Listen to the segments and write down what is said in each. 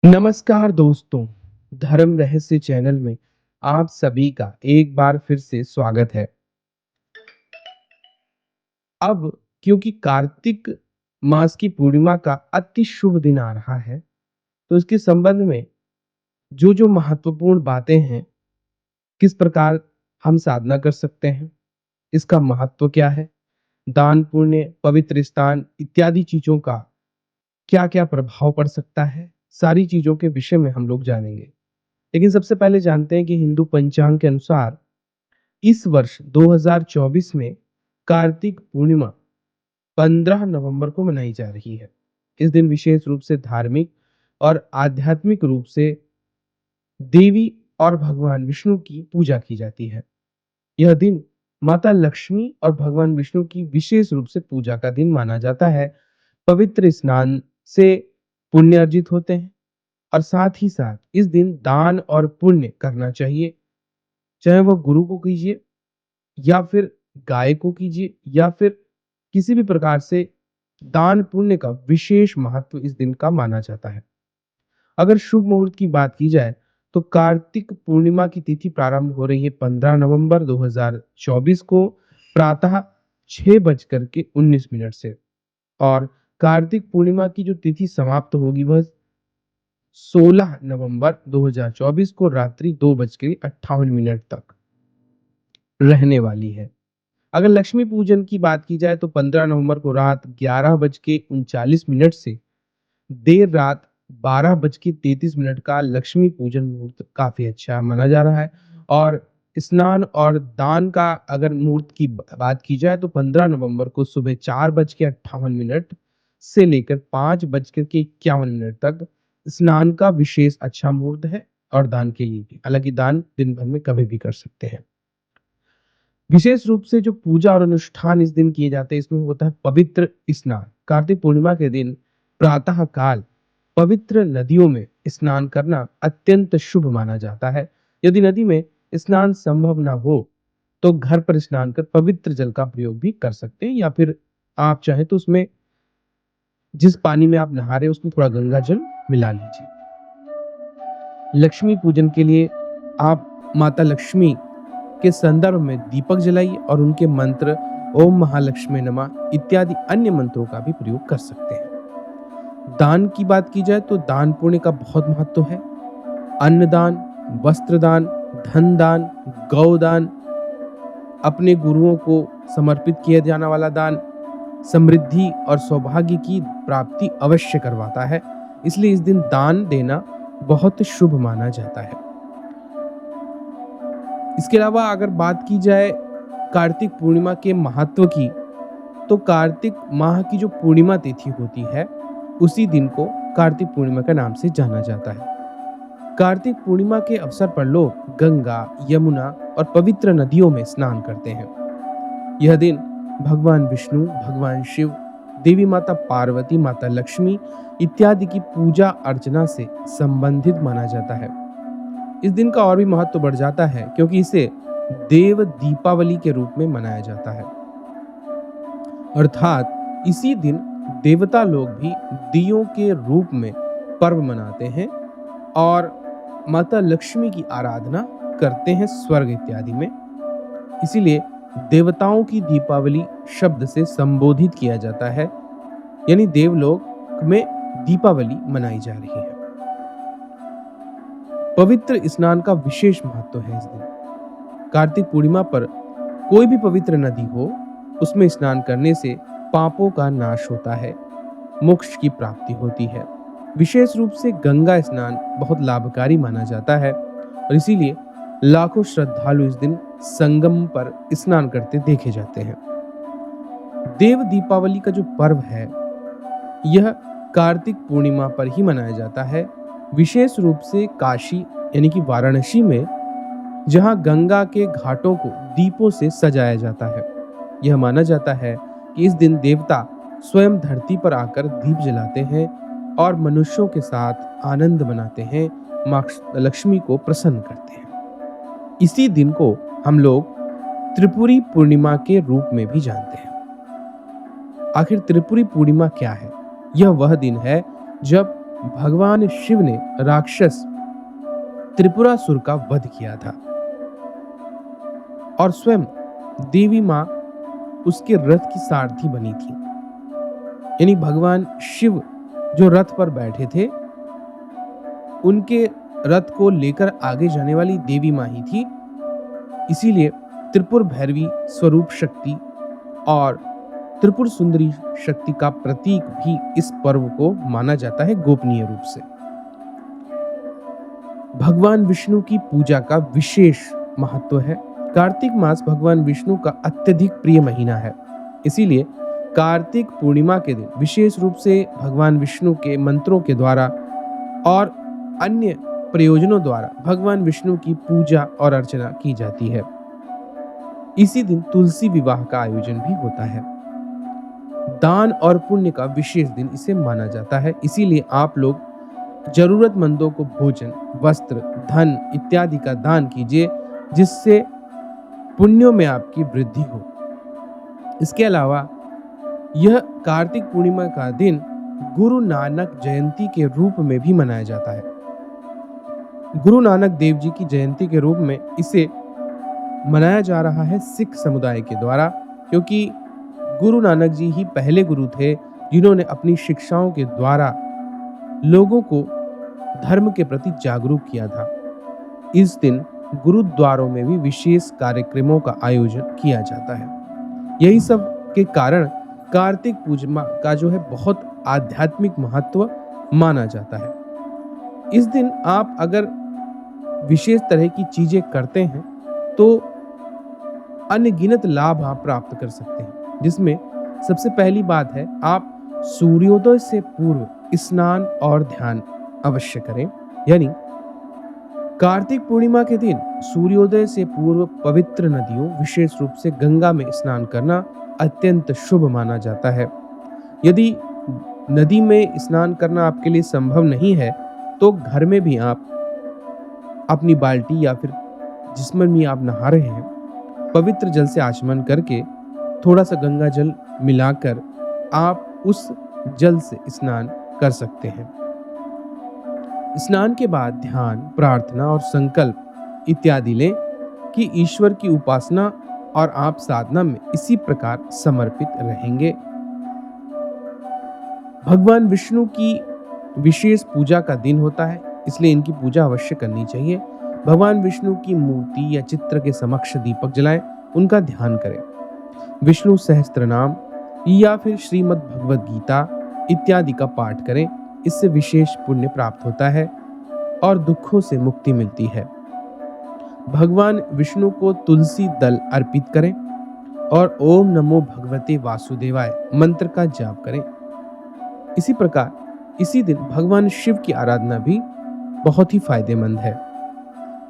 नमस्कार दोस्तों, धर्म रहस्य चैनल में आप सभी का एक बार फिर से स्वागत है। अब क्योंकि कार्तिक मास की पूर्णिमा का अति शुभ दिन आ रहा है, तो इसके संबंध में जो महत्वपूर्ण बातें हैं, किस प्रकार हम साधना कर सकते हैं, इसका महत्व क्या है, दान पुण्य, पवित्र स्थान इत्यादि चीजों का क्या-क्या प्रभाव पड़ सकता है, सारी चीजों के विषय में हम लोग जानेंगे। लेकिन सबसे पहले जानते हैं कि हिंदू पंचांग के अनुसार इस वर्ष 2024 में कार्तिक पूर्णिमा 15 नवंबर को मनाई जा रही है। इस दिन विशेष रूप से धार्मिक और आध्यात्मिक रूप से देवी और भगवान विष्णु की पूजा की जाती है। यह दिन माता लक्ष्मी और भगवान विष्णु की विशेष रूप से पूजा का दिन माना जाता है। पवित्र स्नान से पुण्य अर्जित होते हैं और साथ ही साथ इस दिन दान और पुण्य करना चाहिए, चाहे वह गुरु को कीजिए या फिर गाय को कीजिए या फिर किसी भी प्रकार से दान पुण्य का विशेष महत्व इस दिन का माना जाता है। अगर शुभ मुहूर्त की बात की जाए तो कार्तिक पूर्णिमा की तिथि प्रारंभ हो रही है 15 नवंबर 2024 को प्रातः 6:19 से और कार्तिक पूर्णिमा की जो तिथि समाप्त होगी वह 16 नवंबर 2024 को रात्रि 2:58 तक रहने वाली है। अगर लक्ष्मी पूजन की बात की जाए तो 15 नवंबर को रात 11:39 से देर रात 12:33 का लक्ष्मी पूजन मुहूर्त काफी अच्छा माना जा रहा है। और स्नान और दान का अगर मुहूर्त की बात की जाए तो 15 नवंबर को सुबह 4:58 से लेकर 5:51 तक स्नान का विशेष अच्छा मुहूर्त है और दान के लिए भी। हालांकि दान दिन भर में कभी भी कर सकते हैं। विशेष रूप से जो पूजा और अनुष्ठान इस दिन किए जाते हैं इसमें होता है पवित्र स्नान। कार्तिक पूर्णिमा के दिन प्रातः काल पवित्र नदियों में स्नान करना अत्यंत शुभ माना जाता है। यदि नदी में स्नान संभव ना हो तो घर पर स्नान कर पवित्र जल का प्रयोग भी कर सकते हैं या फिर आप चाहें तो उसमें जिस पानी में आप नहा रहे हैं उसमें थोड़ा गंगा जल मिला लीजिए। लक्ष्मी पूजन के लिए आप माता लक्ष्मी के संदर्भ में दीपक जलाइए और उनके मंत्र ओम महालक्ष्मी नमः इत्यादि अन्य मंत्रों का भी प्रयोग कर सकते हैं। दान की बात की जाए तो दान पुण्य का बहुत महत्व है। अन्नदान, वस्त्र दान, धन दान, गौदान, अपने गुरुओं को समर्पित किया जाने वाला दान समृद्धि और सौभाग्य की प्राप्ति अवश्य करवाता है। इसलिए इस दिन दान देना बहुत शुभ माना जाता है। इसके अलावा अगर बात की जाए कार्तिक पूर्णिमा के महत्व की, तो कार्तिक माह की जो पूर्णिमा तिथि होती है उसी दिन को कार्तिक पूर्णिमा के नाम से जाना जाता है। कार्तिक पूर्णिमा के अवसर पर लोग गंगा, यमुना और पवित्र नदियों में स्नान करते हैं। यह दिन भगवान विष्णु, भगवान शिव, देवी माता पार्वती, माता लक्ष्मी इत्यादि की पूजा अर्चना से संबंधित माना जाता है। इस दिन का और भी महत्व बढ़ जाता है क्योंकि इसे देव दीपावली के रूप में मनाया जाता है। अर्थात इसी दिन देवता लोग भी दियों के रूप में पर्व मनाते हैं और माता लक्ष्मी की आराधना करते हैं स्वर्ग इत्यादि में। इसीलिए देवताओं की दीपावली शब्द से संबोधित किया जाता है, यानी देवलोक में दीपावली मनाई जा रही है। पवित्र स्नान का विशेष महत्व है इस दिन। कार्तिक पूर्णिमा पर कोई भी पवित्र नदी हो उसमें स्नान करने से पापों का नाश होता है, मोक्ष की प्राप्ति होती है। विशेष रूप से गंगा स्नान बहुत लाभकारी माना जाता है और इसीलिए लाखों श्रद्धालु इस दिन संगम पर स्नान करते देखे जाते हैं। देव दीपावली का जो पर्व है यह कार्तिक पूर्णिमा पर ही मनाया जाता है। विशेष रूप से काशी यानी कि वाराणसी में, जहां गंगा के घाटों को दीपों से सजाया जाता है। यह माना जाता है कि इस दिन देवता स्वयं धरती पर आकर दीप जलाते हैं और मनुष्यों के साथ आनंद मनाते हैं, मां लक्ष्मी को प्रसन्न करते हैं। इसी दिन को हम लोग त्रिपुरी पूर्णिमा के रूप में भी जानते हैं। आखिर त्रिपुरी पूर्णिमा क्या है? यह वह दिन है जब भगवान शिव ने राक्षस त्रिपुरासुर का वध किया था और स्वयं देवी मां उसके रथ की सारथी बनी थी। यानी भगवान शिव जो रथ पर बैठे थे, उनके रथ को लेकर आगे जाने वाली देवी मां ही थी। इसीलिए त्रिपुर भैरवी स्वरूप शक्ति और त्रिपुर सुंदरी शक्ति का प्रतीक भी इस पर्व को माना जाता है गोपनीय रूप से। भगवान विष्णु की पूजा का विशेष महत्व है। कार्तिक मास भगवान विष्णु का अत्यधिक प्रिय महीना है। इसीलिए कार्तिक पूर्णिमा के दिन विशेष रूप से भगवान विष्णु के मंत्रों के द्वारा और अन्य प्रयोजनों द्वारा भगवान विष्णु की पूजा और अर्चना की जाती है। इसी दिन तुलसी विवाह का आयोजन भी होता है। दान और पुण्य का विशेष दिन इसे माना जाता है। इसीलिए आप लोग जरूरतमंदों को भोजन, वस्त्र, धन इत्यादि का दान कीजिए, जिससे पुण्यों में आपकी वृद्धि हो। इसके अलावा यह कार्तिक पूर्णिमा का दिन गुरु नानक जयंती के रूप में भी मनाया जाता है। गुरु नानक देव जी की जयंती के रूप में इसे मनाया जा रहा है सिख समुदाय के द्वारा, क्योंकि गुरु नानक जी ही पहले गुरु थे जिन्होंने अपनी शिक्षाओं के द्वारा लोगों को धर्म के प्रति जागरूक किया था। इस दिन गुरुद्वारों में भी विशेष कार्यक्रमों का आयोजन किया जाता है। यही सब के कारण कार्तिक पूर्णिमा का जो है बहुत आध्यात्मिक महत्व माना जाता है। इस दिन आप अगर विशेष तरह की चीजें करते हैं तो अनगिनत लाभ आप प्राप्त कर सकते हैं, जिसमें सबसे पहली बात है आप सूर्योदय से पूर्व स्नान और ध्यान अवश्य करें। यानी कार्तिक पूर्णिमा के दिन सूर्योदय से पूर्व पवित्र नदियों, विशेष रूप से गंगा में स्नान करना अत्यंत शुभ माना जाता है। यदि नदी में स्नान करना आपके लिए संभव नहीं है तो घर में भी आप अपनी बाल्टी या फिर जिसमें भी आप नहा रहे हैं, पवित्र जल से आचमन करके थोड़ा सा गंगा जल मिलाकर आप उस जल से स्नान कर सकते हैं। स्नान के बाद ध्यान, प्रार्थना और संकल्प इत्यादि लें कि ईश्वर की उपासना और आप साधना में इसी प्रकार समर्पित रहेंगे। भगवान विष्णु की विशेष पूजा का दिन होता है, इसलिए इनकी पूजा अवश्य करनी चाहिए। भगवान विष्णु की मूर्ति या चित्र के समक्ष दीपक जलाएं, उनका ध्यान करें। विष्णु सहस्त्र नाम या फिर श्रीमद् भगवद गीता इत्यादि का पाठ करें। इससे विशेष पुण्य प्राप्त होता है और दुखों से मुक्ति मिलती है। भगवान विष्णु को तुलसी दल अर्पित करें और ओम नमो भगवते वासुदेवाय मंत्र का जाप करें। इसी प्रकार इसी दिन भगवान शिव की आराधना भी बहुत ही फायदेमंद है।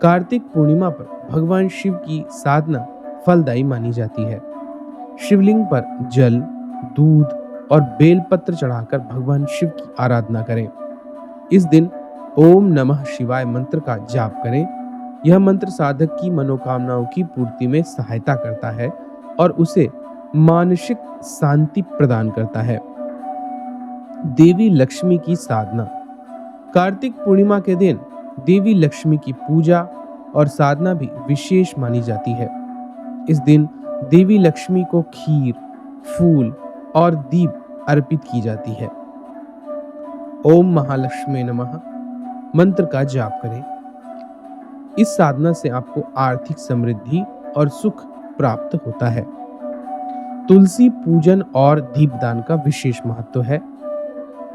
कार्तिक पूर्णिमा पर भगवान शिव की साधना फलदायी मानी जाती है। शिवलिंग पर जल, दूध और बेलपत्र चढ़ाकर भगवान शिव की आराधना करें। इस दिन ओम नमः शिवाय मंत्र का जाप करें। यह मंत्र साधक की मनोकामनाओं की पूर्ति में सहायता करता है और उसे मानसिक शांति प्रदान करता है। देवी लक्ष्मी की साधना। कार्तिक पूर्णिमा के दिन देवी लक्ष्मी की पूजा और साधना भी विशेष मानी जाती है। इस दिन देवी लक्ष्मी को खीर, फूल और दीप अर्पित की जाती है। ओम महालक्ष्मी नमः मंत्र का जाप करें। इस साधना से आपको आर्थिक समृद्धि और सुख प्राप्त होता है। तुलसी पूजन और दीपदान का विशेष महत्व है।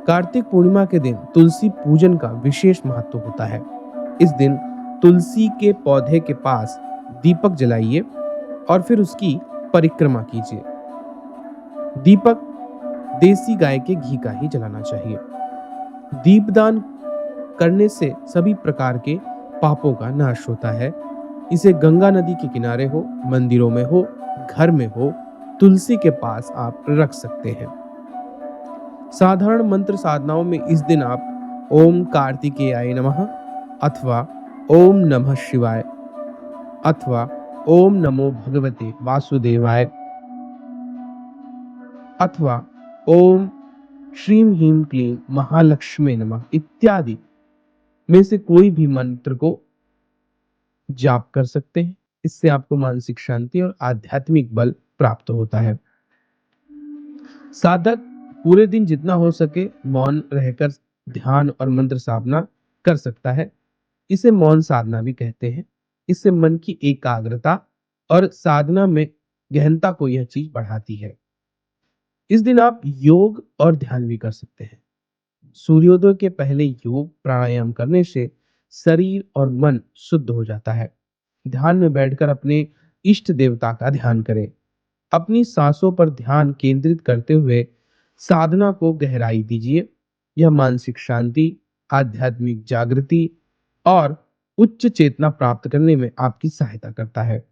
कार्तिक पूर्णिमा के दिन तुलसी पूजन का विशेष महत्व होता है। इस दिन तुलसी के पौधे के पास दीपक जलाइए और फिर उसकी परिक्रमा कीजिए। दीपक देसी गाय के घी का ही जलाना चाहिए। दीपदान करने से सभी प्रकार के पापों का नाश होता है। इसे गंगा नदी के किनारे हो, मंदिरों में हो, घर में हो, तुलसी के पास आप रख सकते हैं। साधारण मंत्र साधनाओं में इस दिन आप ओम कार्तिकेयाय नमः अथवा ओम नमः शिवाय अथवा ओम नमो भगवते वासुदेवाय अथवा ओम श्रीम ह्रीम क्लीम महालक्ष्मी नमः इत्यादि में से कोई भी मंत्र को जाप कर सकते हैं। इससे आपको मानसिक शांति और आध्यात्मिक बल प्राप्त होता है। साधक पूरे दिन जितना हो सके मौन रहकर ध्यान और मंत्र साधना कर सकता है। इसे मौन साधना भी कहते हैं। इससे मन की एकाग्रता और साधना में गहनता को यह चीज बढ़ाती है। इस दिन आप योग और ध्यान भी कर सकते हैं। सूर्योदय के पहले योग प्राणायाम करने से शरीर और मन शुद्ध हो जाता है। ध्यान में बैठकर अपने इष्ट देवता का ध्यान करें। अपनी सांसों पर ध्यान केंद्रित करते हुए साधना को गहराई दीजिए। यह मानसिक शांति, आध्यात्मिक जागृति और उच्च चेतना प्राप्त करने में आपकी सहायता करता है।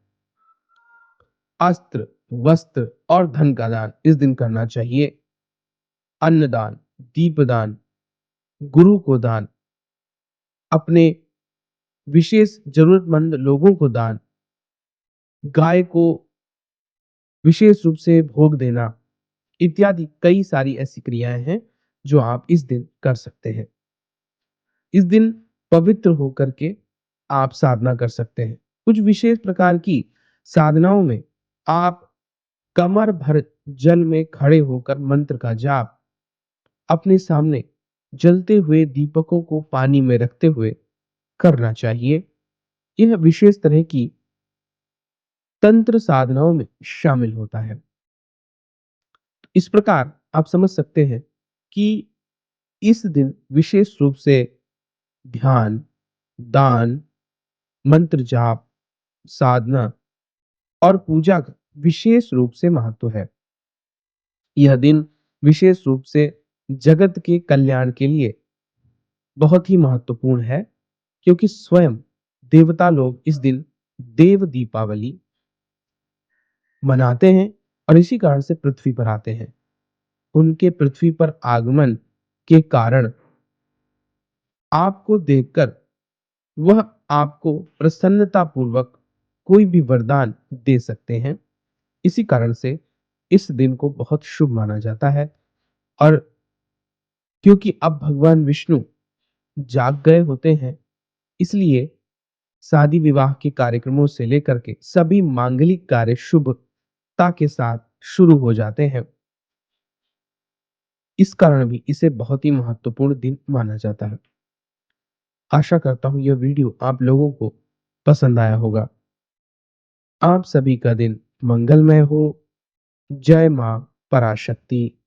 अस्त्र, वस्त्र और धन का दान इस दिन करना चाहिए। अन्नदान, दीपदान, गुरु को दान, अपने विशेष जरूरतमंद लोगों को दान, गाय को विशेष रूप से भोग देना इत्यादि कई सारी ऐसी क्रियाएं हैं जो आप इस दिन कर सकते हैं। इस दिन पवित्र होकर के आप साधना कर सकते हैं। कुछ विशेष प्रकार की साधनाओं में आप कमर भर जल में खड़े होकर मंत्र का जाप अपने सामने जलते हुए दीपकों को पानी में रखते हुए करना चाहिए। यह विशेष तरह की तंत्र साधनाओं में शामिल होता है। इस प्रकार आप समझ सकते हैं कि इस दिन विशेष रूप से ध्यान, दान, मंत्र जाप, साधना और पूजा का विशेष रूप से महत्व है। यह दिन विशेष रूप से जगत के कल्याण के लिए बहुत ही महत्वपूर्ण है, क्योंकि स्वयं देवता लोग इस दिन देव दीपावली मनाते हैं और इसी कारण से पृथ्वी पर आते हैं। उनके पृथ्वी पर आगमन के कारण आपको देखकर वह आपको प्रसन्नता पूर्वक कोई भी वरदान दे सकते हैं। इसी कारण से इस दिन को बहुत शुभ माना जाता है। और क्योंकि अब भगवान विष्णु जाग गए होते हैं, इसलिए शादी विवाह के कार्यक्रमों से लेकर के सभी मांगलिक कार्य शुभता के साथ शुरू हो जाते हैं। इस कारण भी इसे बहुत ही महत्वपूर्ण दिन माना जाता है। आशा करता हूं यह वीडियो आप लोगों को पसंद आया होगा। आप सभी का दिन मंगलमय हो। जय मां पराशक्ति।